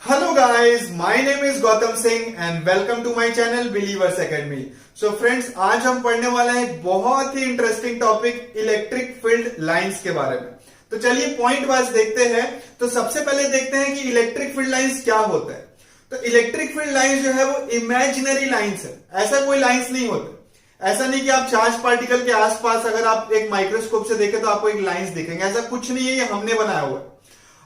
Hello guys, my name is Gautam Singh and welcome to my channel Believers Academy. So friends, आज हम पढ़ने वाले हैं एक बहुत ही interesting topic electric field lines के बारे में। तो चलिए पॉइंट वाइज देखते हैं। तो सबसे पहले देखते हैं कि इलेक्ट्रिक फील्ड लाइंस क्या होता है। तो इलेक्ट्रिक फील्ड लाइंस जो है वो इमेजिनरी लाइंस है, ऐसा कोई लाइंस नहीं होता। ऐसा नहीं कि आप चार्ज पार्टिकल के आसपास अगर आप एक माइक्रोस्कोप से देखें तो आपको एक लाइंस दिखेंगे, ऐसा कुछ नहीं है, ये हमने बनाया हुआ है।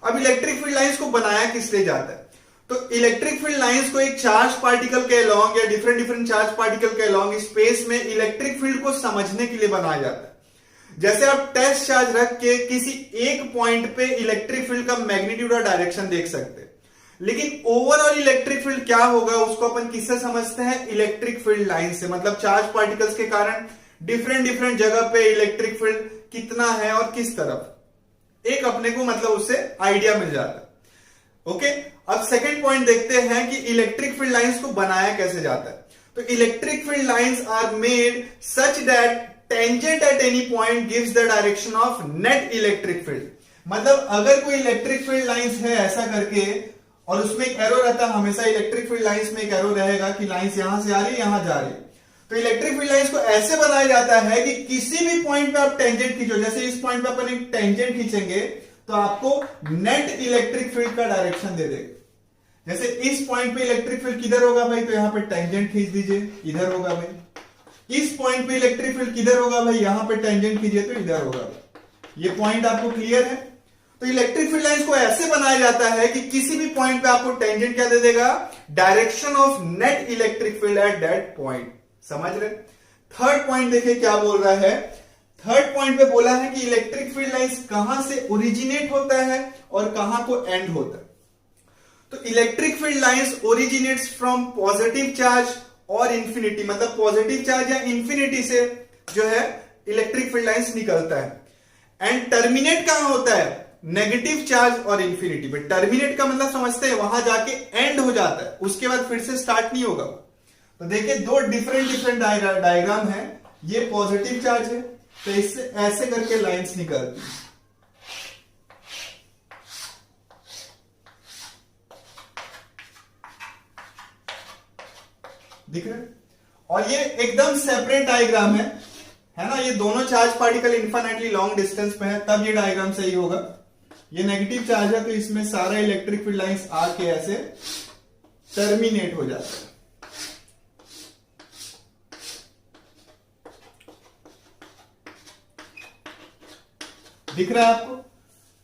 अब इलेक्ट्रिक फील्ड लाइंस को बनाया किसने जाता है? तो इलेक्ट्रिक फील्ड लाइंस को एक चार्ज पार्टिकल के अलोंग या डिफरेंट चार्ज पार्टिकल के अलोंग स्पेस में इलेक्ट्रिक फील्ड को समझने के लिए बनाया जाता है। जैसे आप टेस्ट चार्ज रख के किसी एक पॉइंट पे इलेक्ट्रिक फील्ड का मैग्नीट्यूड और डायरेक्शन देख सकते हैं, लेकिन ओवरऑल इलेक्ट्रिक फील्ड क्या होगा उसको अपन किससे समझते हैं? इलेक्ट्रिक फील्ड लाइन से। मतलब चार्ज पार्टिकल्स के कारण डिफरेंट जगह पे इलेक्ट्रिक फील्ड कितना है और किस तरफ, एक अपने को मतलब उससे आइडिया मिल जाता है। ओके, अब सेकंड पॉइंट देखते हैं कि इलेक्ट्रिक फील्ड लाइंस को बनाया कैसे जाता है। तो electric field lines are made such that tangent at any point gives the direction of net electric field. मतलब अगर कोई इलेक्ट्रिक फील्ड लाइंस है ऐसा करके और उसमें एक एरो रहता है, हमेशा इलेक्ट्रिक फील्ड लाइंस में एक एरो रहेगा कि लाइंस यहां से आ रही है यहां जा रही है। तो इलेक्ट्रिक फील्ड लाइंस को ऐसे बनाया जाता है कि किसी भी पॉइंट पे आप टेंजेंट खींचो, जैसे इस पॉइंट पे अपन एक टेंजेंट खींचेंगे तो आपको नेट इलेक्ट्रिक फील्ड का डायरेक्शन दे देगा। जैसे इस पॉइंट पे इलेक्ट्रिक फील्ड किधर होगा भाई, तो यहां पे टेंजेंट खींच दीजिए, इधर होगा भाई। इस पॉइंट पे इलेक्ट्रिक फील्ड किधर होगा भाई, यहां पे टेंजेंट खींचिए तो इधर होगा। ये पॉइंट आपको क्लियर है? तो इलेक्ट्रिक फील्ड लाइंस को ऐसे बनाया जाता है कि किसी भी पॉइंट पे आपको टेंजेंट क्या दे देगा? Direction of net electric field at that point. समझ रहे? थर्ड पॉइंट देखिए क्या बोल रहा है। थर्ड पॉइंट पे बोला है कि इलेक्ट्रिक फील्ड लाइंस कहां से ओरिजिनेट होता है और कहां को एंड होता है। तो electric field lines originates from positive charge और इंफिनिटी, मतलब पॉजिटिव चार्ज या इंफिनिटी से जो है इलेक्ट्रिक फील्ड लाइंस निकलता है। एंड टर्मिनेट कहां होता है? नेगेटिव चार्ज और इंफिनिटी पे। टर्मिनेट का मतलब समझते हैं वहां जाके एंड हो जाता है, उसके बाद फिर से स्टार्ट नहीं होगा। तो देखिए दो डिफरेंट डायग्राम है। ये पॉजिटिव चार्ज है तो इससे ऐसे करके लाइंस निकलती है। दिख रहा है? और ये एकदम सेपरेट डायग्राम है ना। ये दोनों charge particle infinitely long distance पे है, तब ये डायग्राम सही होगा। ये नेगेटिव चार्ज है तो इसमें सारा इलेक्ट्रिक फील्ड लाइंस आके ऐसे टर्मिनेट हो जाता है। दिख रहा है आपको?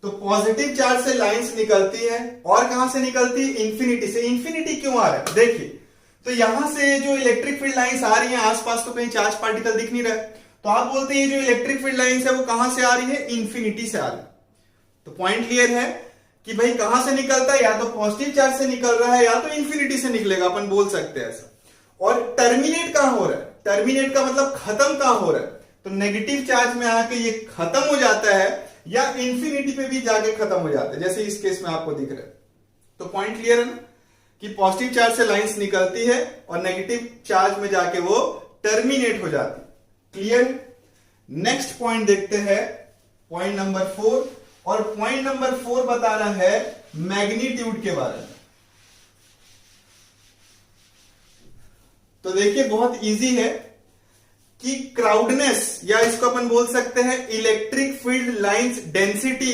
तो पॉजिटिव चार्ज से लाइंस निकलती है और कहां से निकलती है? इंफिनिटी से। इंफिनिटी क्यों आ रहा है देखिए, तो यहां से जो इलेक्ट्रिक फील्ड लाइंस आ रही है आसपास तो कहीं चार्ज पार्टिकल दिख नहीं रहा है, तो आप बोलते हैं ये जो इलेक्ट्रिक फील्ड लाइंस है वो कहां से आ रही है? इंफिनिटी से आ रही है। तो पॉइंट क्लियर है कि भाई कहां से निकलता है? या तो पॉजिटिव चार्ज से निकल रहा है या तो इंफिनिटी से निकलेगा, अपन बोल सकते हैं ऐसा। और टर्मिनेट कहां हो रहा है? टर्मिनेट का मतलब खत्म कहां हो रहा है? तो नेगेटिव चार्ज में आके ये खत्म हो जाता है या इंफिनिटी पे भी जाके खत्म हो जाता है, जैसे इस केस में आपको दिख रहा है। तो पॉइंट क्लियर है ना कि पॉजिटिव चार्ज से लाइंस निकलती है और नेगेटिव चार्ज में जाके वो टर्मिनेट हो जाती है। क्लियर? नेक्स्ट पॉइंट देखते हैं, पॉइंट नंबर 4। और पॉइंट नंबर 4 बता रहा है मैग्नीट्यूड के बारे में। तो देखिए बहुत इजी है कि क्राउडनेस या इसको अपन बोल सकते हैं electric field lines density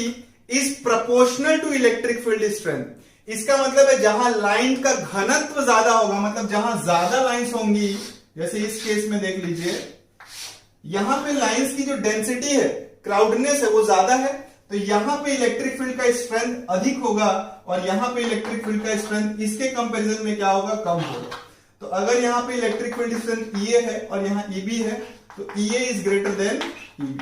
is proportional to electric field strength. इसका मतलब है जहां लाइन का घनत्व ज्यादा होगा, मतलब जहां ज्यादा लाइंस होंगी, जैसे इस केस में देख लीजिए यहां पे लाइंस की जो डेंसिटी है, क्राउडनेस है, वो ज्यादा है, तो यहां पे इलेक्ट्रिक फील्ड का स्ट्रेंथ अधिक होगा और यहां पे इलेक्ट्रिक फील्ड का स्ट्रेंथ इसके कंपैरिजन में क्या होगा? कम होगा। तो अगर यहां पे इलेक्ट्रिक फील्ड स्ट्रेंथ EA है और यहां EB है तो EA is greater than EB।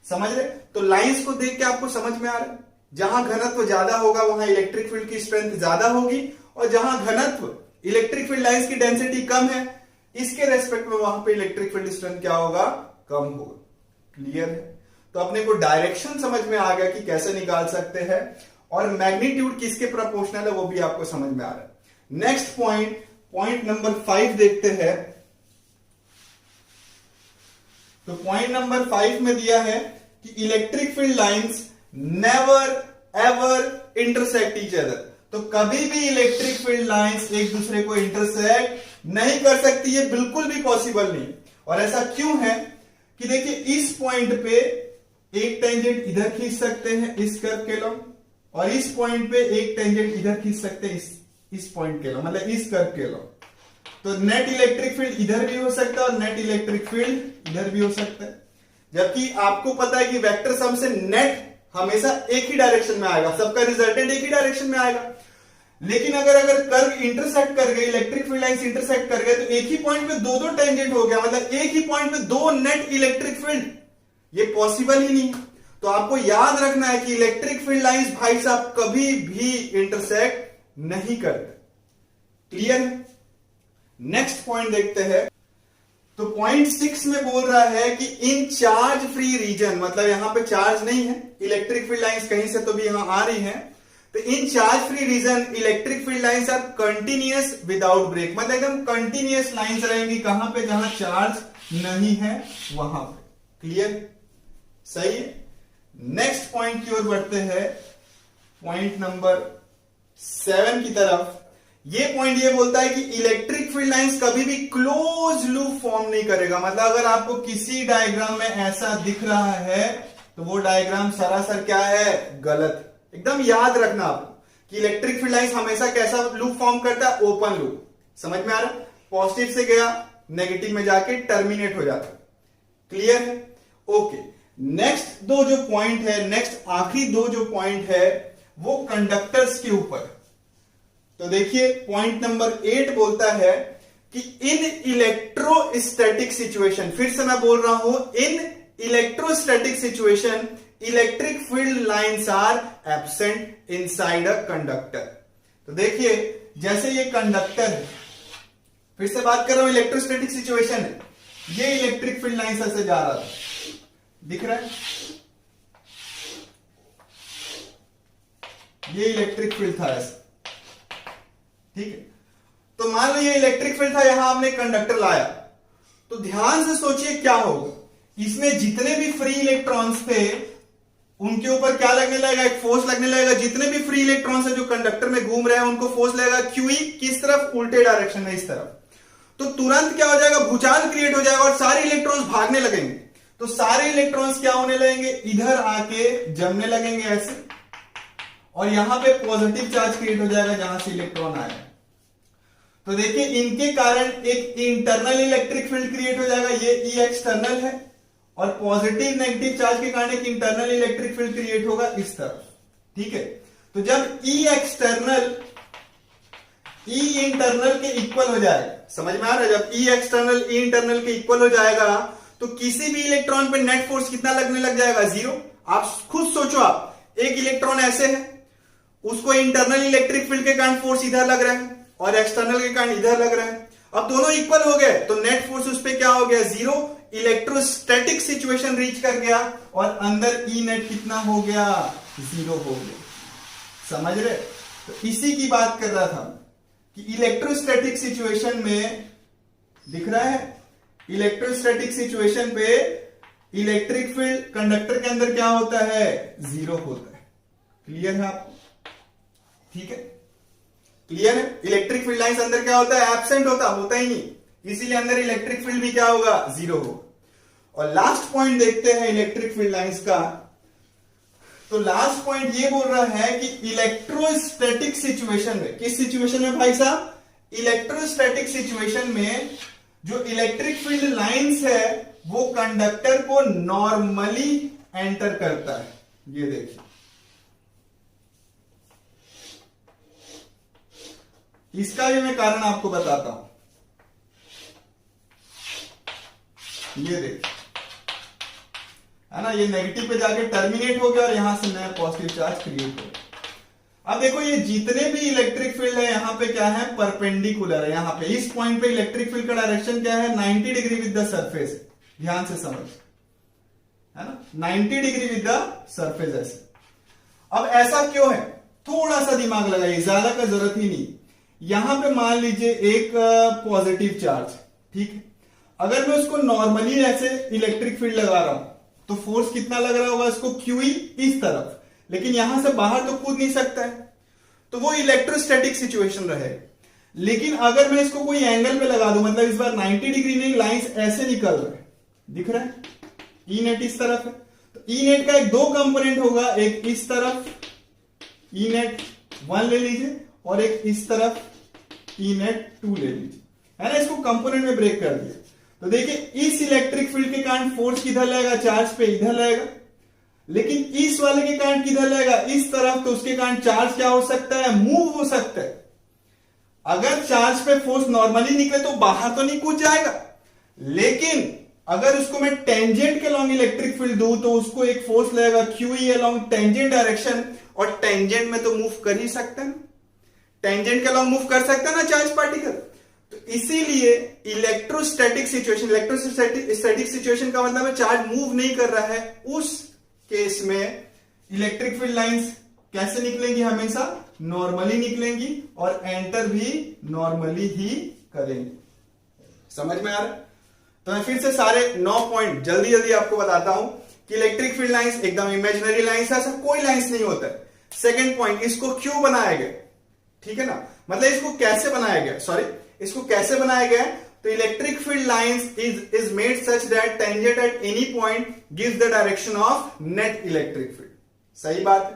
समझ रहे? तो लाइंस को देख के आपको समझ में आ रहा है, जहां घनत्व ज्यादा होगा वहां इलेक्ट्रिक फील्ड की स्ट्रेंथ ज्यादा होगी, और जहां घनत्व इलेक्ट्रिक फील्ड लाइंस की डेंसिटी कम है इसके रेस्पेक्ट में वहां पे इलेक्ट्रिक फील्ड स्ट्रेंथ क्या होगा? कम होगा। क्लियर है? तो अपने को डायरेक्शन समझ में आ गया कि कैसे निकाल सकते हैं, और मैग्नीट्यूड किसके प्रोपोर्शनल है वो भी आपको समझ में आ रहा है। नेक्स्ट पॉइंट, पॉइंट नंबर 5 देखते हैं। तो पॉइंट नंबर 5 में दिया है कि electric field lines never ever intersect each other. तो कभी भी इलेक्ट्रिक फील्ड लाइंस एक दूसरे को इंटरसेक्ट नहीं कर सकती, ये बिल्कुल भी पॉसिबल नहीं। और ऐसा क्यों है कि देखिए इस पॉइंट पे एक टेंजेंट इधर खींच सकते हैं इस कर्व के लॉन्ग, और इस पॉइंट पे एक टेंजेंट इधर खींच सकते हैं इस पॉइंट के लॉन्ग, मतलब इस कर्व के लॉन्ग। तो नेट इलेक्ट्रिक फील्ड इधर भी हो सकता है और नेट इलेक्ट्रिक फील्ड इधर भी हो सकता है। जबकि आपको पता है कि वेक्टर सम से नेट हमेशा एक ही डायरेक्शन में आएगा, सबका रिजल्टेंट एक ही डायरेक्शन में आएगा। लेकिन अगर कर्व इंटरसेक्ट कर गए, इलेक्ट्रिक फील्ड लाइंस इंटरसेक्ट कर गए, तो एक ही पॉइंट पे दो टेंजेंट हो गया, मतलब एक ही पॉइंट पे दो नेट इलेक्ट्रिक फील्ड, ये पॉसिबल ही नहीं। तो आपको याद रखना है कि इलेक्ट्रिक फील्ड लाइंस भाई साहब कभी भी इंटरसेक्ट नहीं करते। क्लियर है? नेक्स्ट पॉइंट देखते हैं। तो पॉइंट 6 में बोल रहा है कि इन चार्ज फ्री रीजन, मतलब यहां पे चार्ज नहीं है, इलेक्ट्रिक फील्ड लाइंस कहीं से तो भी यहां आ रही है, तो in charge free region electric field lines are continuous without break, मतलब एकदम कंटिन्यूअस लाइंस रहेंगी। कहां पे? जहां चार्ज नहीं है वहां पे। क्लियर? सही है। नेक्स्ट पॉइंट की ओर बढ़ते हैं, पॉइंट नंबर 7 की तरफ। ये पॉइंट ये बोलता है कि इलेक्ट्रिक फील्ड लाइंस कभी भी क्लोज लूप फॉर्म नहीं करेगा, मतलब अगर आपको किसी डायग्राम में ऐसा दिख रहा है तो वो डायग्राम सरासर क्या है? गलत। एकदम याद रखना आप कि इलेक्ट्रिक फील्ड लाइंस हमेशा कैसा लूप फॉर्म करता है? Open loop. समझ में आ रहा है? पॉजिटिव से गया नेगेटिव में जाके टर्मिनेट हो जाता है। क्लियर है? ओके। नेक्स्ट दो जो पॉइंट है, नेक्स्ट आखिरी दो जो पॉइंट है वो कंडक्टर्स के ऊपर। तो देखिए पॉइंट नंबर 8 बोलता है कि इन इलेक्ट्रोस्टैटिक सिचुएशन, फिर से मैं बोल रहा हूं, in electrostatic situation electric field lines are absent inside a conductor. तो देखिए जैसे ये कंडक्टर है, फिर से बात कर रहा हूं, इलेक्ट्रोस्टैटिक सिचुएशन है, ये इलेक्ट्रिक फील्ड लाइंस ऐसे जा रहा था, दिख रहा है? ये इलेक्ट्रिक फील्ड था ऐसे, ठीक है। तो मान लो ये इलेक्ट्रिक फील्ड था, यहां आपने कंडक्टर लाया, तो ध्यान से सोचिए क्या होगा। इसमें जितने भी फ्री इलेक्ट्रॉन्स थे उनके ऊपर क्या लगने लगेगा? एक फोर्स लगने लगेगा। जितने भी फ्री इलेक्ट्रॉन्स है जो कंडक्टर में घूम रहे हैं उनको फोर्स लगेगा क्यूई, किस तरफ? उल्टे डायरेक्शन में, इस तरफ। तो तुरंत क्या हो जाएगा? भूचाल क्रिएट हो जाएगा और सारे इलेक्ट्रॉन्स भागने लगेंगे। तो सारे इलेक्ट्रॉन्स क्या होने लगेंगे? इधर आके जमने लगेंगे ऐसे, और यहां पे पॉजिटिव चार्ज क्रिएट हो जाएगा जहां से इलेक्ट्रॉन आया। तो देखिए इनके कारण एक इंटरनल इलेक्ट्रिक फील्ड क्रिएट हो जाएगा, ये ई एक्सटर्नल है, और पॉजिटिव नेगेटिव चार्ज के कारण एक इंटरनल इलेक्ट्रिक फील्ड क्रिएट होगा इस तरफ। ठीक है। तो जब ई एक्सटर्नल ई इंटरनल के इक्वल हो जाएगा, समझ में आ रहा है? जब ई एक्सटर्नल ई इंटरनल के इक्वल हो जाएगा तो किसी भी इलेक्ट्रॉन पे नेट फोर्स कितना लगने लग जाएगा? 0। आप खुद सोचो, आप एक इलेक्ट्रॉन ऐसे है, उसको इंटरनल इलेक्ट्रिक फील्ड के कारण फोर्स इधर लग रहा है और एक्सटर्नल के कारण इधर लग रहा है। अब दोनों इक्वल हो गए तो नेट फोर्स उस पर क्या हो गया? 0। इलेक्ट्रोस्टैटिक सिचुएशन रीच कर गया और अंदर ई नेट कितना हो गया? 0 हो गया। समझ रहे? तो इसी की बात कर रहा था कि इलेक्ट्रोस्टैटिक सिचुएशन में, दिख रहा है, इलेक्ट्रोस्टैटिक सिचुएशन पे इलेक्ट्रिक फील्ड कंडक्टर के अंदर क्या होता है? 0 होता है। क्लियर है आपको? ठीक है, क्लियर है? इलेक्ट्रिक फील्ड लाइंस अंदर क्या होता है? एब्सेंट होता ही नहीं, इसीलिए अंदर इलेक्ट्रिक फील्ड भी क्या होगा? 0 होगा। और लास्ट पॉइंट देखते हैं इलेक्ट्रिक फील्ड लाइंस का। तो लास्ट पॉइंट ये बोल रहा है कि इलेक्ट्रोस्टैटिक सिचुएशन में, किस सिचुएशन में भाई साहब? इलेक्ट्रोस्टैटिक सिचुएशन में जो इलेक्ट्रिक फील्ड लाइंस है वो कंडक्टर को नॉर्मली एंटर करता है। ये देखिए, इसका भी मैं कारण आपको बताता हूं। ये देखिए, है ना, ये नेगेटिव पे जाके टर्मिनेट हो गया और यहां से नया पॉजिटिव चार्ज क्रिएट हो गया। अब देखो ये जितने भी इलेक्ट्रिक फील्ड है यहां पे क्या है? परपेंडिकुलर है। यहां पे इस पॉइंट पे इलेक्ट्रिक फील्ड का डायरेक्शन क्या है? 90 डिग्री विद द सरफेस। ध्यान से समझ, है ना, 90 डिग्री विद द सरफेस ऐसे। अब ऐसा क्यों है? थोड़ा सा दिमाग लगाइए, ज्यादा का जरूरत ही नहीं। यहां पे मान लीजिए एक पॉजिटिव चार्ज, ठीक है। अगर मैं उसको नॉर्मली ऐसे इलेक्ट्रिक फील्ड लगा रहा हूं तो फोर्स कितना लग रहा होगा इसको? क्यूई, इस तरफ। लेकिन यहां से बाहर तो कूद नहीं सकता है, तो वो इलेक्ट्रोस्टैटिक सिचुएशन रहेगा। लेकिन अगर मैं इसको कोई एंगल पे लगा दूं, मतलब इस बार 90 डिग्री नहीं, लाइंस ऐसे निकल रहे हैं, दिख रहा है, ई नेट इस तरफ है, तो ई नेट का एक दो कंपोनेंट होगा, एक इस तरफ ई नेट 1 ले लीजिए और एक इस तरफ ई नेट 2 ले लीजिए, है ना। इसको कंपोनेंट में ब्रेक कर दिया, तो देखिए इस इलेक्ट्रिक फील्ड के कारण फोर्स किधर लगेगा, चार्ज पे इधर लगेगा, लेकिन इस वाले के कारण किधर लगेगा, इस तरफ, तो उसके कारण चार्ज क्या हो सकता है, मूव हो सकता है। अगर चार्ज पे फोर्स नॉर्मली निकले तो बाहर तो नहीं कूद जाएगा, लेकिन अगर उसको मैं टेंजेंट के लॉन्ग इलेक्ट्रिक फील्ड दूं तो उसको एक फोर्स लगेगा QE अलॉन्ग टेंजेंट डायरेक्शन, और टेंजेंट में तो मूव कर ही सकता है, टेंजेंट के लॉन्ग मूव कर सकता है ना चार्ज पार्टिकल। तो इसीलिए इलेक्ट्रोस्टैटिक सिचुएशन का मतलब है चार्ज मूव नहीं कर रहा है, उस केस में इलेक्ट्रिक फील्ड लाइंस कैसे निकलेंगी, हमेशा नॉर्मली निकलेंगी और एंटर भी नॉर्मली ही करेंगे। समझ में आ रहा है? तो मैं फिर से सारे 9 पॉइंट जल्दी जल्दी आपको बताता हूं कि इलेक्ट्रिक फील्ड लाइंस एकदम इमेजिनरी लाइंस है, ऐसा कोई लाइंस नहीं होता है। सेकंड पॉइंट, इसको क्यों बनाया गया, ठीक है ना, मतलब इसको कैसे बनाया गया, इसको कैसे बनाया गया। तो electric field lines is made such that tangent at any point gives the direction of net electric field. सही बात है,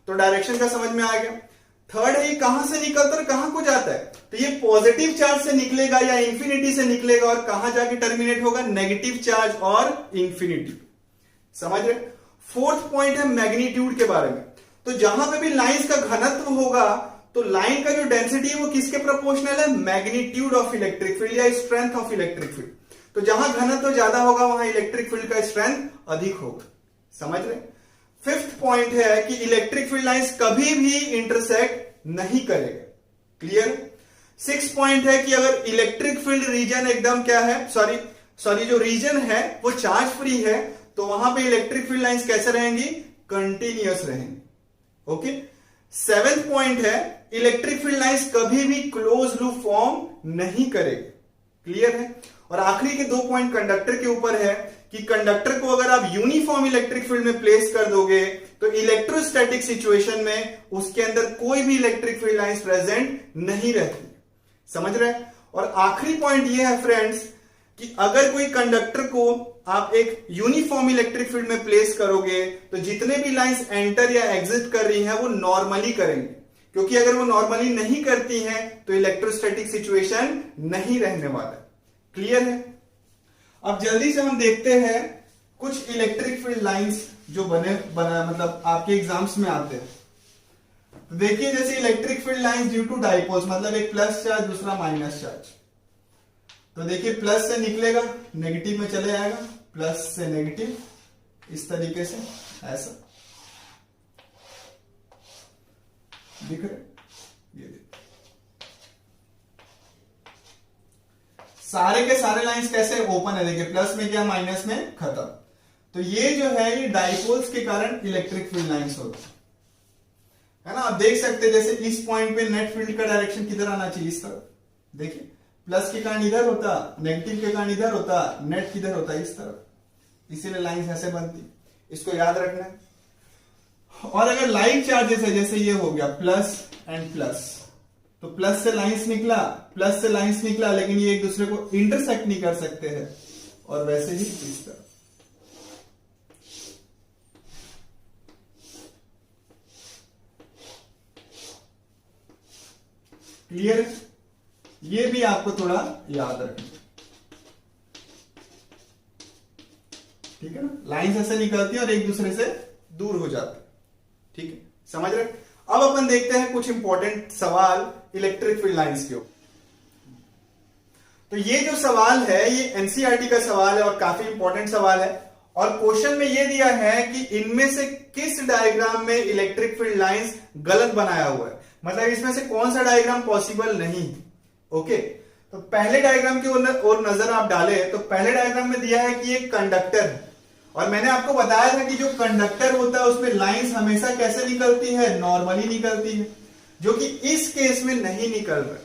तो डायरेक्शन का समझ में आ गया। थर्ड है, ये कहां से निकलता है, कहां को जाता है, तो ये पॉजिटिव चार्ज से निकलेगा या इंफिनिटी से निकलेगा, और कहां जाके टर्मिनेट होगा, नेगेटिव चार्ज और इंफिनिटी। समझ रहे। फोर्थ पॉइंट है मैग्नीट्यूड के बारे में। तो जहां पे भी लाइंस का घनत्व होगा तो लाइन का जो डेंसिटी है वो किसके प्रोपोर्शनल है, मैग्नीट्यूड ऑफ इलेक्ट्रिक फील्ड या स्ट्रेंथ ऑफ इलेक्ट्रिक फील्ड। तो जहां घनत्व ज्यादा होगा वहां इलेक्ट्रिक फील्ड का स्ट्रेंथ अधिक होगा। समझ रहे। फिफ्थ पॉइंट है कि इलेक्ट्रिक फील्ड लाइंस कभी भी इंटरसेक्ट नहीं करेगा। क्लियर। सिक्स पॉइंट है कि अगर इलेक्ट्रिक फील्ड रीजन एकदम क्या है, सॉरी जो रीजन है वो चार्ज फ्री है, तो वहां पे इलेक्ट्रिक फील्ड लाइंस कैसे रहेंगी, कंटिन्यूअस रहेंगी। ओके। सेवेंथ पॉइंट है इलेक्ट्रिक फील्ड लाइंस कभी भी क्लोज लूप फॉर्म नहीं करेगी। क्लियर है। और आखिरी के 2 पॉइंट कंडक्टर के ऊपर है कि कंडक्टर को अगर आप यूनिफॉर्म इलेक्ट्रिक फील्ड में प्लेस कर दोगे तो इलेक्ट्रोस्टैटिक सिचुएशन में उसके अंदर कोई भी इलेक्ट्रिक फील्ड लाइंस प्रेजेंट नहीं रहती। समझ रहे हैं। और आखिरी पॉइंट यह है फ्रेंड्स कि अगर कोई कंडक्टर को आप एक यूनिफॉर्म इलेक्ट्रिक फील्ड में प्लेस करोगे तो जितने भी लाइंस एंटर या एग्जिट कर रही हैं वो नॉर्मली करेंगे, क्योंकि अगर वो नॉर्मली नहीं करती हैं तो इलेक्ट्रोस्टैटिक सिचुएशन नहीं रहने वाला। क्लियर है। अब जल्दी से हम देखते हैं कुछ इलेक्ट्रिक फील्ड लाइंस जो बना मतलब आपके एग्जाम्स में आते हैं। तो देखिए जैसे electric field lines due to dipoles, मतलब एक प्लस चार्ज दूसरा माइनस चार्ज। तो देखिए प्लस से निकलेगा नेगेटिव में चले जाएगा, प्लस से नेगेटिव, इस तरीके से ऐसा दिख रहा है। ये सारे के सारे लाइंस कैसे ओपन है, देखिए प्लस में क्या माइनस में खत्म। तो ये जो है ये डाइपोल्स के कारण इलेक्ट्रिक फील्ड लाइंस होती है ना। आप देख सकते हैं जैसे इस पॉइंट पे नेट फील्ड का डायरेक्शन किधर आना चाहिए, इस तरफ। देखिए प्लस के कारण इधर होता, नेगेटिव के कारण इधर होता, नेट किधर होता, इस तरफ। इसीलिए लाइंस ऐसे बनती, इसको याद रखना है। और अगर लाइक चार्जेस है जैसे ये हो गया प्लस एंड प्लस, तो प्लस से लाइंस निकला, प्लस से लाइंस निकला, लेकिन ये एक दूसरे को इंटरसेक्ट नहीं कर सकते हैं, और वैसे ही इस तरफ। क्लियर। ये भी आपको थोड़ा याद रखना, ठीक है ना। लाइंस ऐसे निकलती है और एक दूसरे से दूर हो जाती है, ठीक है, समझ रहे। अब अपन देखते हैं कुछ इंपॉर्टेंट सवाल इलेक्ट्रिक फील्ड लाइंस के ऊपर। तो ये जो सवाल है ये एनसीईआरटी का सवाल है और काफी इंपॉर्टेंट सवाल है। और क्वेश्चन में ये दिया है कि इनमें से किस डायग्राम में इलेक्ट्रिक फील्ड लाइंस गलत बनाया हुआ है, मतलब इसमें से कौन सा डायग्राम पॉसिबल नहीं। ओके। तो पहले डायग्राम की ओर नजर आप डाले तो पहले डायग्राम में दिया है कि एक कंडक्टर है, और मैंने आपको बताया था कि जो कंडक्टर होता है उसमें लाइंस हमेशा कैसे निकलती है, नॉर्मली निकलती है, जो कि इस केस में नहीं निकल रहा।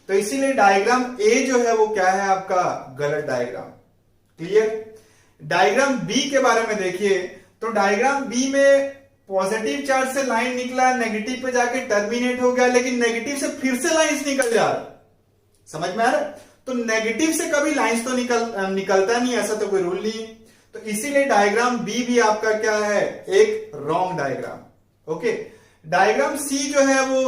तो इसीलिए डायग्राम ए जो है वो क्या है आपका, गलत डायग्राम। क्लियर। डायग्राम बी के बारे में देखिए। तो डायग्राम बी में पॉजिटिव चार्ज से लाइन निकला, नेगेटिव पे जाके टर्मिनेट हो गया, लेकिन नेगेटिव से फिर से लाइंस निकल जा रहा। समझ में आ रहा है? तो नेगेटिव से कभी लाइंस तो निकलता नहीं, ऐसा तो कोई रूल नहीं है। तो इसीलिए डायग्राम बी भी आपका क्या है, एक रॉन्ग डायग्राम। ओके, डायग्राम सी जो है वो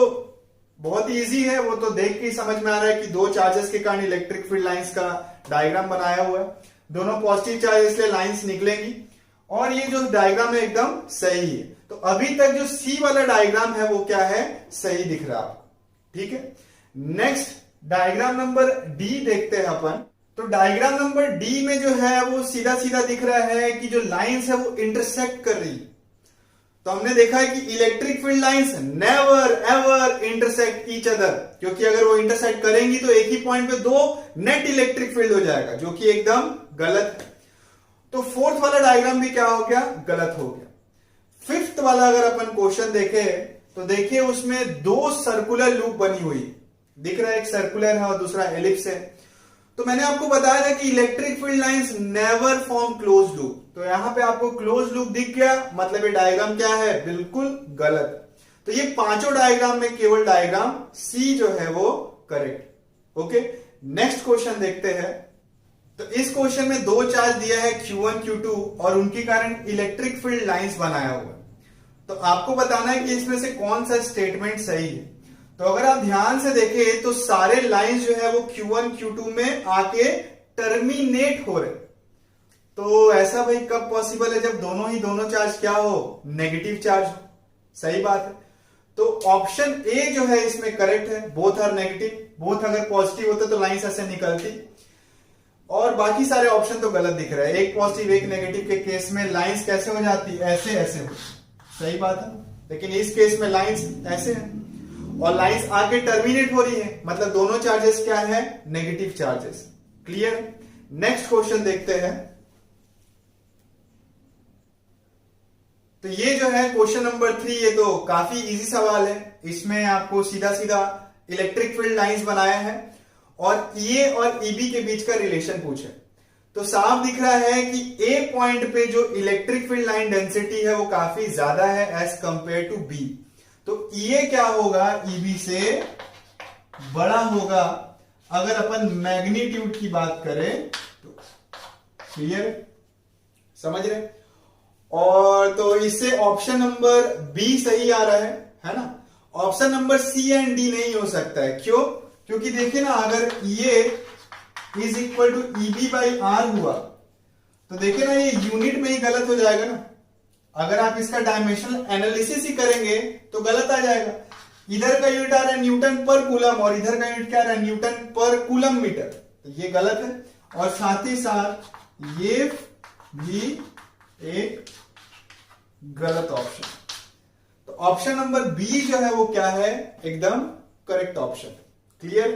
बहुत इजी है, वो तो देख के ही समझ में आ रहा है कि दो चार्जेस के कारण इलेक्ट्रिक फील्ड लाइंस का डायग्राम बनाया हुआ है। दोनों पॉजिटिव चार्ज इसलिए लाइंस निकलेंगी, और ये जो डायग्राम है एकदम सही है। तो अभी तक जो सी वाला डायग्राम है वो क्या है, सही दिख रहा है। ठीक है, नेक्स्ट डायग्राम नंबर डी देखते हैं अपन। तो डायग्राम नंबर डी में जो है वो सीधा सीधा दिख रहा है कि जो लाइंस है वो इंटरसेक्ट कर रही है। तो हमने देखा है कि electric field lines never ever intersect each other, क्योंकि अगर वो इंटरसेक्ट करेंगी तो एक ही पॉइंट पे दो नेट इलेक्ट्रिक फील्ड हो जाएगा, जो कि एकदम गलत है। तो फोर्थ वाला डायग्राम भी क्या हो गया, गलत हो गया। फिफ्थ वाला अगर अपन क्वेश्चन देखें तो देखिए उसमें दो सर्कुलर लूप बनी हुई दिख रहा है, एक सर्कुलर है और दूसरा एलिप्स है। तो मैंने आपको बताया था कि electric field lines never form close loop, तो यहां पे आपको क्लोज लूप दिख गया, मतलब ये डायग्राम क्या है, बिल्कुल गलत। तो ये पांचों डायग्राम में केवल डायग्राम सी जो है वो करेक्ट। ओके, नेक्स्ट क्वेश्चन देखते हैं। तो इस क्वेश्चन में दो चार्ज दिया है Q1 Q2 और उनके कारण इलेक्ट्रिक फील्ड लाइंस बनाया हुआ है। तो आपको बताना है कि इसमें से कौन सा स्टेटमेंट सही है। तो अगर आप ध्यान से देखें तो सारे लाइंस जो है वो Q1 Q2 में आके टर्मिनेट हो रहे। तो ऐसा भाई कब पॉसिबल है, जब दोनों चार्ज क्या हो, नेगेटिव चार्ज हो। सही बात है। तो ऑप्शन ए जो है इसमें करेक्ट है, बोथ आर नेगेटिव। बोथ अगर पॉजिटिव होते तो लाइंस ऐसे निकलती, और बाकी सारे ऑप्शन तो गलत दिख रहे हैं। एक पॉजिटिव एक नेगेटिव के केस में लाइंस कैसे हो जाती, ऐसे ऐसे हो। सही बात है, लेकिन इस केस में लाइंस ऐसे हैं और लाइंस आके टर्मिनेट हो रही है, मतलब दोनों चार्जेस क्या है, negative charges. Clear? Next question देखते हैं। तो ये जो है क्वेश्चन नंबर 3, ये तो काफी इजी सवाल है। इसमें आपको सीधा सीधा इलेक्ट्रिक फील्ड लाइंस बनाया है और ए और ईबी के बीच का रिलेशन पूछे। तो साफ दिख रहा है कि ए पॉइंट पे जो इलेक्ट्रिक फील्ड लाइन डेंसिटी है वो काफी ज्यादा है एज कंपेयर टू बी। तो ए क्या होगा, ईबी से बड़ा होगा अगर अपन मैग्नीट्यूड की बात करें तो। क्लियर? समझ रहे? और तो इससे ऑप्शन नंबर बी सही आ रहा है ना। Option number C and D नहीं हो सकता है। क्यों? क्योंकि देखिए ना, अगर ये is equal to EB by R हुआ तो देखिए ना ये यूनिट में ही गलत हो जाएगा ना। अगर आप इसका डायमेंशनल एनालिसिस ही करेंगे तो गलत आ जाएगा। इधर का यूनिट आ रहा है न्यूटन पर कूलम और इधर का यूनिट क्या आ रहा है, न्यूटन पर कूलम मीटर। तो ये गलत है। और साथ ही साथ ये भी एक गलत ऑप्शन। तो ऑप्शन नंबर बी जो है वो क्या है, एकदम करेक्ट ऑप्शन। क्लियर?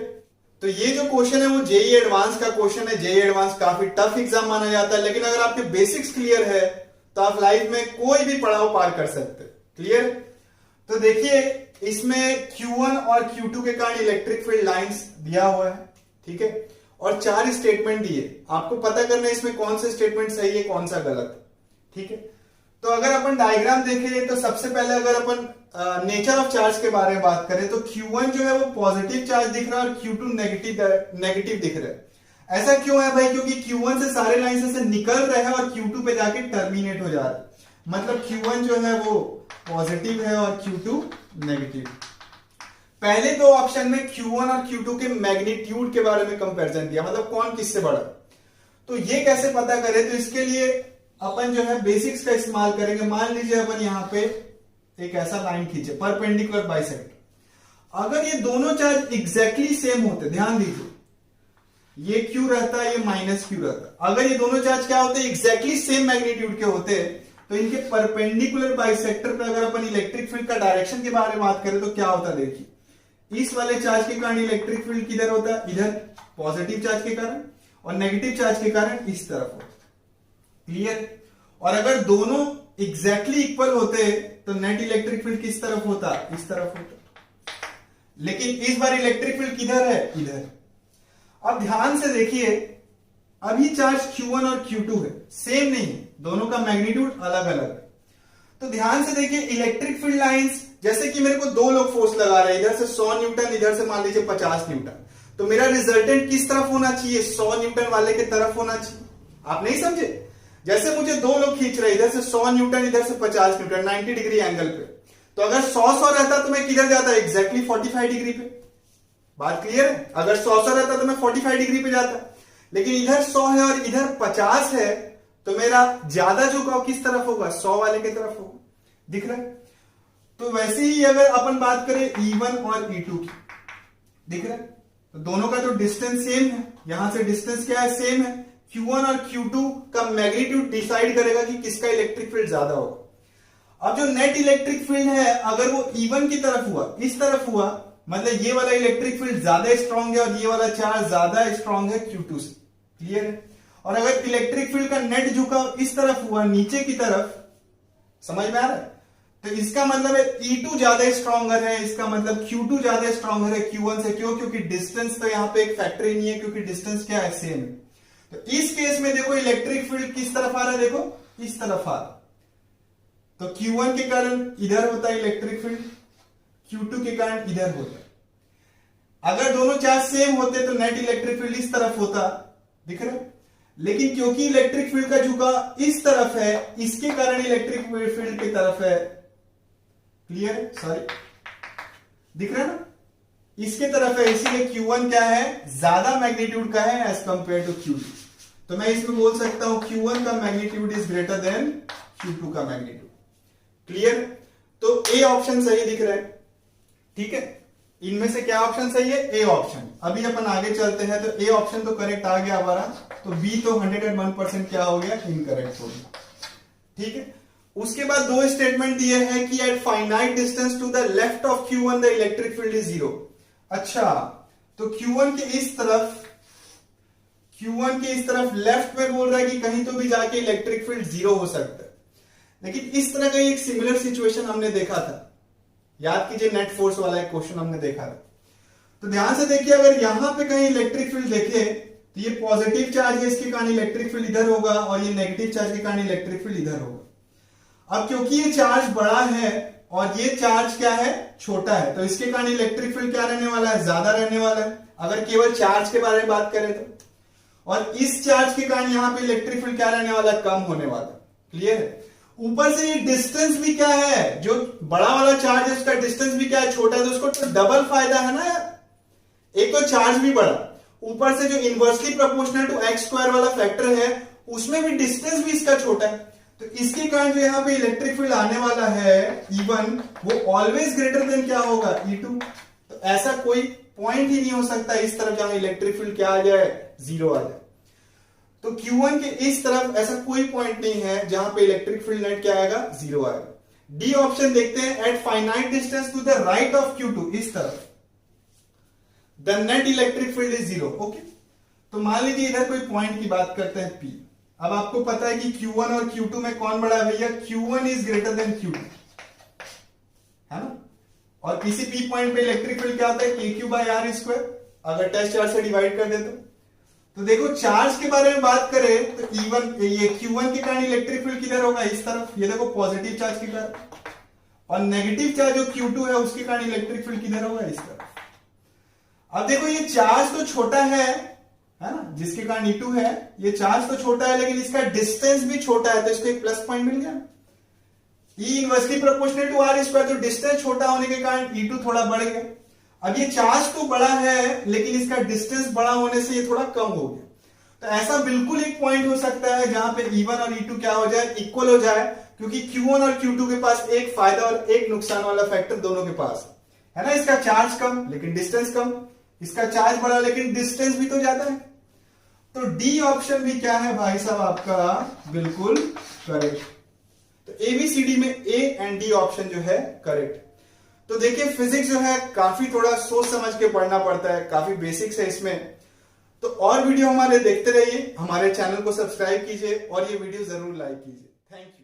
तो ये जो क्वेश्चन है वो जेईई एडवांस का क्वेश्चन है। जेईई एडवांस काफी टफ एग्जाम माना जाता है, लेकिन अगर आपके बेसिक्स क्लियर है तो आप लाइफ में कोई भी पड़ाव पार कर सकते। क्लियर? तो देखिए इसमें Q1 और Q2 के कारण इलेक्ट्रिक फील्ड लाइंस दिया हुआ है। ठीक है, और 4 स्टेटमेंट दिए। आपको पता करना है इसमें कौन सा स्टेटमेंट सही है कौन सा गलत। ठीक है, तो अगर अपन डायग्राम देखें तो सबसे पहले अगर अपन नेचर ऑफ चार्ज के बारे में बात करें तो Q1 जो है वो पॉजिटिव चार्ज दिख रहा है और Q2 नेगेटिव दिख रहा है। ऐसा क्यों है भाई? क्योंकि Q1 से सारे लाइन से निकल रहे हैं और Q2 पे जाके टर्मिनेट हो जा रहा है। मतलब Q1 जो है वो पॉजिटिव है और Q2 नेगेटिव। पहले दो ऑप्शन में Q1 और Q2 के मैग्नीट्यूड के बारे में कंपैरिजन दिया, मतलब कौन किससे बड़ा। तो ये कैसे पता करें? तो इसके लिए अपन जो है बेसिक्स का इस्तेमाल करेंगे। मान लीजिए अपन यहां पे एक ऐसा लाइन खींचे, परपेंडिकुलर बाइसेक्टर। अगर ये दोनों चार्ज एग्जैक्टली सेम होते, ध्यान दीजिए, ये Q रहता है, ये माइनस Q रहता है। अगर ये दोनों चार्ज क्या होते, एग्जैक्टली सेम मैग्नीट्यूड के होते, तो इनके परपेंडिकुलर बाइसेक्टर पे अगर अपन इलेक्ट्रिक फील्ड का डायरेक्शन के बारे में बात करें तो क्या होता, देखिए इस वाले चार्ज के कारण इलेक्ट्रिक फील्ड किधर होता है, इधर पॉजिटिव चार्ज के कारण, और नेगेटिव चार्ज के कारण इस तरफ होता। क्लियर? और अगर दोनों एग्जैक्टली इक्वल होते तो नेट इलेक्ट्रिक फील्ड किस तरफ होता, इस तरफ होता। लेकिन इस बार इलेक्ट्रिक फील्ड किधर है, इधर। अब ध्यान से देखिए, अभी चार्ज Q1 और Q2 है, सेम नहीं है, दोनों का मैग्नीट्यूड अलग अलग है। तो ध्यान से देखिए इलेक्ट्रिक फील्ड लाइंस, जैसे कि मेरे को दो लोग फोर्स लगा रहे हैं, इधर से 100 न्यूटन, इधर से मान लीजिए 50 न्यूटन, तो मेरा रिजल्टेंट किस तरफ होना चाहिए? 100 न्यूटन वाले की तरफ होना चाहिए। आप नहीं समझे? जैसे मुझे दो लोग खींच रहे हैं, इधर से 100 न्यूटन, इधर से 50 न्यूटन, 90 डिग्री एंगल पे, तो अगर 100 रहता तो मैं किधर जाता? एग्जैक्टली 45 डिग्री पे। बात क्लियर है? अगर 100 रहता तो मैं 45 डिग्री पे जाता, लेकिन इधर 100 है और इधर 50 है, तो मेरा ज्यादा झुकाव किस तरफ होगा? 100 वाले की तरफ होगा। दिख रहा है? तो वैसे ही अगर अपन बात करें E1 और E2 की, दिख रहा है? तो दोनों का जो डिस्टेंस सेम है, यहां से डिस्टेंस क्या है? सेम है। Q1 और Q2 का मैग्नीट्यूड डिसाइड करेगा कि किसका इलेक्ट्रिक फील्ड ज्यादा होगा। अब जो नेट इलेक्ट्रिक फील्ड है, अगर वो E1 की तरफ हुआ, इस तरफ हुआ, मतलब ये वाला इलेक्ट्रिक फील्ड ज्यादा स्ट्रांग है और ये वाला चार्ज ज्यादा स्ट्रांग है Q2 से। क्लियर है? और अगर इलेक्ट्रिक फील्ड का नेट झुकाव इस तरफ हुआ, नीचे की तरफ, समझ में आ रहा है? तो इसका मतलब है E2 ज्यादा स्ट्रॉन्गर है, इसका मतलब Q2 ज्यादा स्ट्रॉन्गर है Q1 से। क्यों? क्योंकि डिस्टेंस तो यहां पे एक फैक्टर ही नहीं है, क्योंकि डिस्टेंस क्या है? सेम है। तो इस केस में देखो इलेक्ट्रिक फील्ड किस तरफ आ रहा है? देखो इस तरफ आ रहा है, तो Q1 के कारण इधर होता है इलेक्ट्रिक फील्ड, Q2 के कारण इधर होता है। अगर दोनों चार्ज सेम होते तो नेट इलेक्ट्रिक फील्ड इस तरफ होता। दिख रहा है? लेकिन क्योंकि इलेक्ट्रिक फील्ड का झुकाव इस तरफ है, इसके कारण इलेक्ट्रिक फील्ड की तरफ है। क्लियर है? सॉरी, दिख रहा है ना? इसके तरफ है, इसीलिए Q1 क्या है? ज्यादा मैग्नीट्यूड का है एज कंपेयर टू Q2। तो मैं इसमें बोल सकता हूं Q1 का magnitude is greater than Q2 का मैग्नीट्यूड। क्लियर? तो ए ऑप्शन सही दिख रहा है। ठीक है, इनमें से क्या ऑप्शन सही है? A option. अभी अपन आगे चलते हैं, तो ए ऑप्शन तो करेक्ट आ गया हमारा, तो बी तो 101% क्या हो गया? इनकरेक्ट हो गया। ठीक है, उसके बाद दो स्टेटमेंट दिए हैं कि at finite distance to the left of Q1 the electric field is 0। अच्छा, तो Q1 के इस तरफ लेफ्ट में बोल रहा है कि कहीं तो भी जाके इलेक्ट्रिक फील्ड 0 हो सकता है। लेकिन इस तरह का एक सिमिलर सिचुएशन हमने देखा था, याद कीजिए, नेट फोर्स वाला एक क्वेश्चन हमने देखा था। तो ध्यान से देखिए, अगर यहां पे कहीं इलेक्ट्रिक फील्ड देखे तो ये पॉजिटिव चार्ज है, इसके कारण इलेक्ट्रिक फील्ड इधर होगा, और ये नेगेटिव चार्ज के कारण इलेक्ट्रिक फील्ड इधर होगा। अब क्योंकि ये चार्ज बड़ा है और ये चार्ज क्या है? छोटा है, तो इसके कारण इलेक्ट्रिक फील्ड क्या रहने वाला है? ज्यादा रहने वाला है, अगर केवल चार्ज के बारे में बात करें तो। और इस चार्ज के कारण यहां पे इलेक्ट्रिक फील्ड क्या रहने वाला है? कम होने वाला। क्लियर है? ऊपर से ये डिस्टेंस भी क्या है? जो बड़ा वाला चार्ज है उसका डिस्टेंस भी क्या है? छोटा है, तो उसको तो डबल फायदा है ना यार। एक तो चार्ज भी बड़ा, ऊपर से जो inversely proportional to x square वाला फैक्टर है, उसमें भी डिस्टेंस भी इसका छोटा है। तो इसके कारण जो यहां पे इलेक्ट्रिक फील्ड आने वाला है E1, वो ऑलवेज ग्रेटर देन क्या होगा? E2। तो ऐसा कोई पॉइंट ही नहीं हो सकता इस तरफ जहां इलेक्ट्रिक फील्ड क्या आ जाए? 0 आ जाए। तो Q1 के इस तरफ ऐसा कोई पॉइंट नहीं है जहां पे इलेक्ट्रिक फील्ड नेट क्या आएगा? 0 आएगा। डी ऑप्शन देखते हैं, at finite distance to the right of Q2, इस तरफ the net electric field is 0। Okay, तो मान लीजिए इधर कोई पॉइंट की बात करते हैं P। अब आपको पता है कि Q1 और Q2 में कौन बड़ा है भैया? Q1 is greater than Q2, है ना? और किसी P पॉइंट पे इलेक्ट्रिक फील्ड क्या होता है? KQ/R²। अगर टेस्ट चार्ज से डिवाइड कर दे तो देखो, चार्ज के बारे में बात करें तो ये Q1 के कारण इलेक्ट्रिक फील्ड किधर होगा? इस तरफ। ये देखो पॉजिटिव चार्ज के कारण, और नेगेटिव चार्ज जो Q2 है उसके कारण इलेक्ट्रिक फील्ड किधर होगा? इस तरफ। अब देखो, ये चार्ज तो छोटा है ना, जिसके कारण E2 है, ये चार्ज तो छोटा है, लेकिन इसका डिस्टेंस भी छोटा है, तो इसको एक प्लस पॉइंट मिल गया। E inversely proportional to R², तो डिस्टेंस छोटा होने के कारण E2 थोड़ा बढ़ गया। अब ये चार्ज तो बड़ा है, लेकिन इसका डिस्टेंस बड़ा होने से ये थोड़ा कम हो गया। तो ऐसा बिल्कुल एक पॉइंट हो सकता है जहां पे E1 और E2 क्या हो जाए? इक्वल हो जाए, क्योंकि Q1 और Q2 के पास एक फायदा और एक नुकसान वाला फैक्टर दोनों के पास है ना। इसका चार्ज कम लेकिन डिस्टेंस कम, इसका चार्ज बड़ा लेकिन डिस्टेंस भी तो ज्यादा है। तो डी ऑप्शन भी क्या है भाई साहब आपका? बिल्कुल करेक्ट। तो ABCD में A एंड D ऑप्शन जो है करेक्ट। तो देखिए, फिजिक्स जो है काफी थोड़ा सोच समझ के पढ़ना पड़ता है, काफी बेसिक्स है इसमें। तो और वीडियो हमारे देखते रहिए, हमारे चैनल को सब्सक्राइब कीजिए और ये वीडियो जरूर लाइक कीजिए। Thank you.